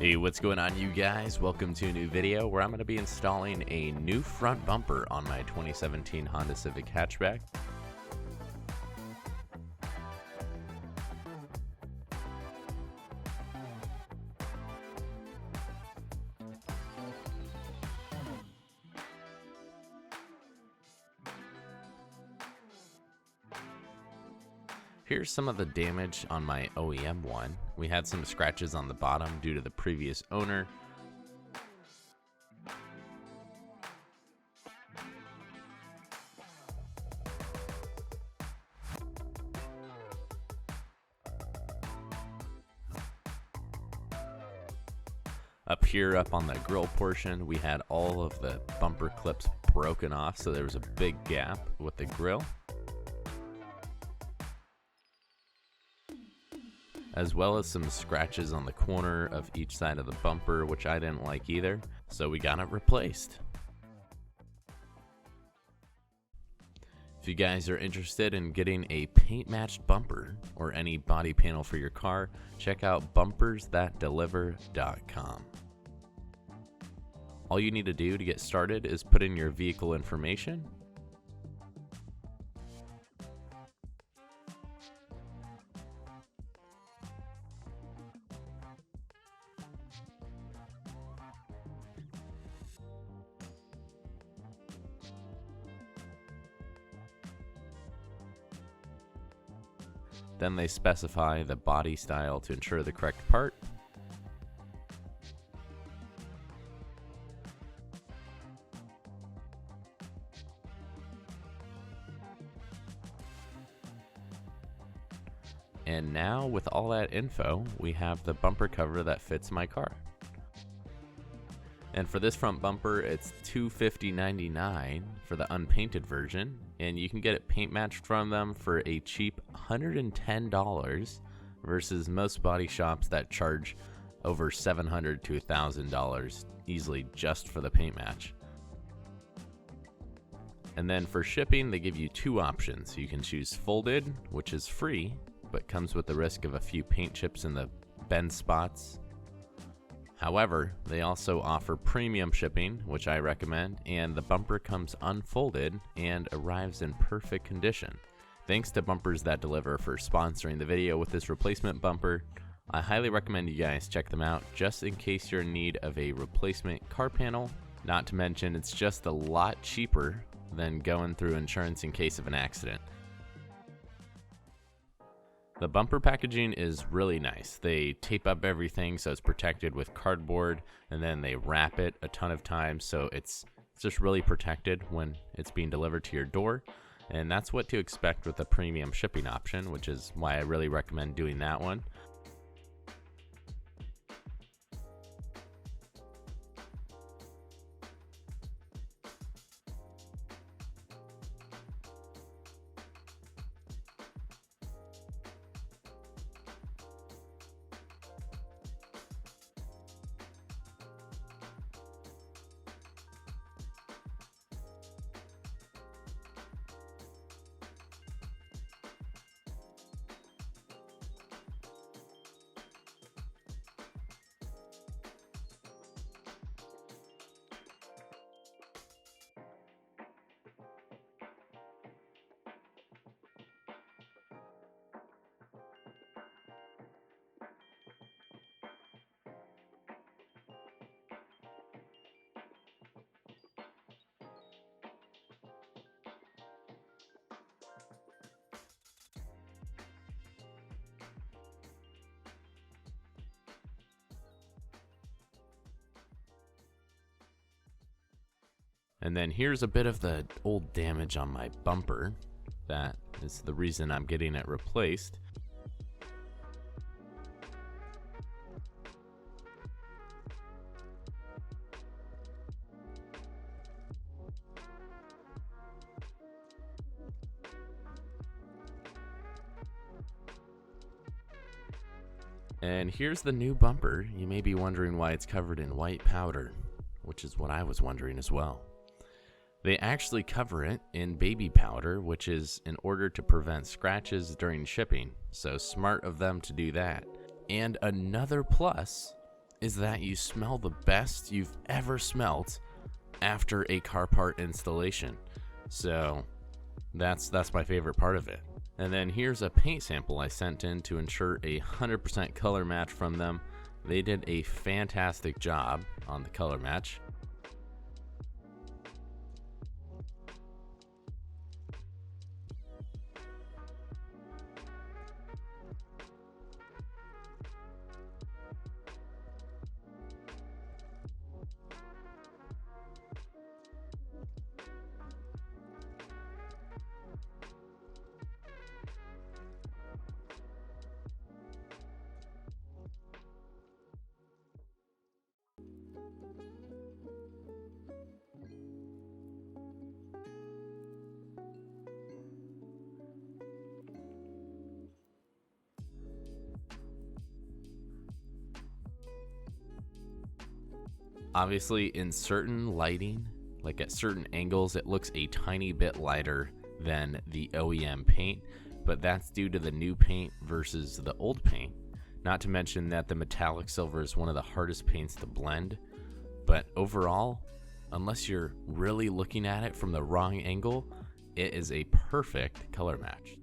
Hey, what's going on, you guys? Welcome to a new video where I'm going to be installing a new front bumper on my 2017 Honda Civic hatchback. Here's some of the damage on my OEM one. We had some scratches on the bottom due to the previous owner. Up here, up on the grill portion, we had all of the bumper clips broken off, so there was a big gap with the grill, as well as some scratches on the corner of each side of the bumper, which I didn't like either, so we got it replaced. If you guys are interested in getting a paint matched bumper or any body panel for your car, check out bumpersthatdeliver.com. All you need to do to get started is put in your vehicle information, then they specify the body style to ensure the correct part. And now, with all that info, we have the bumper cover that fits my car. And for this front bumper, it's $250.99 for the unpainted version, and you can get it paint matched from them for a cheap $110 versus most body shops that charge over $700 to $1,000 easily just for the paint match. And then for shipping, they give you two options. You can choose folded, which is free, but comes with the risk of a few paint chips in the bend spots. However, they also offer premium shipping, which I recommend, and the bumper comes unfolded and arrives in perfect condition. Thanks to Bumpers That Deliver for sponsoring the video with this replacement bumper. I highly recommend you guys check them out just in case you're in need of a replacement car panel. Not to mention, it's just a lot cheaper than going through insurance in case of an accident. The bumper packaging is really nice. They tape up everything so it's protected with cardboard, and then they wrap it a ton of times so it's just really protected when it's being delivered to your door. And that's what to expect with a premium shipping option, which is why I really recommend doing that one. And then here's a bit of the old damage on my bumper. That is the reason I'm getting it replaced. And here's the new bumper. You may be wondering why it's covered in white powder, which is what I was wondering as well. They actually cover it in baby powder, which is in order to prevent scratches during shipping, so smart of them to do that. And another plus is that you smell the best you've ever smelt after a car part installation. So that's my favorite part of it. And then here's a paint sample I sent in to ensure a 100% color match from them. They did a fantastic job on the color match. Obviously, in certain lighting, like at certain angles, it looks a tiny bit lighter than the OEM paint, but that's due to the new paint versus the old paint. Not to mention that the metallic silver is one of the hardest paints to blend, but overall, unless you're really looking at it from the wrong angle, it is a perfect color match.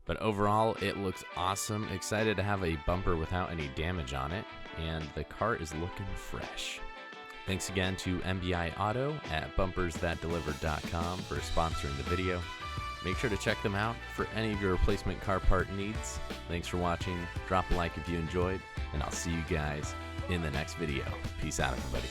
But overall, it looks awesome. Excited to have a bumper without any damage on it, and the car is looking fresh. Thanks again to MBI Auto at bumpersthatdeliver.com for sponsoring the video. Make sure to check them out for any of your replacement car part needs. Thanks for watching. Drop a like if you enjoyed, and I'll see you guys in the next video. Peace out, everybody.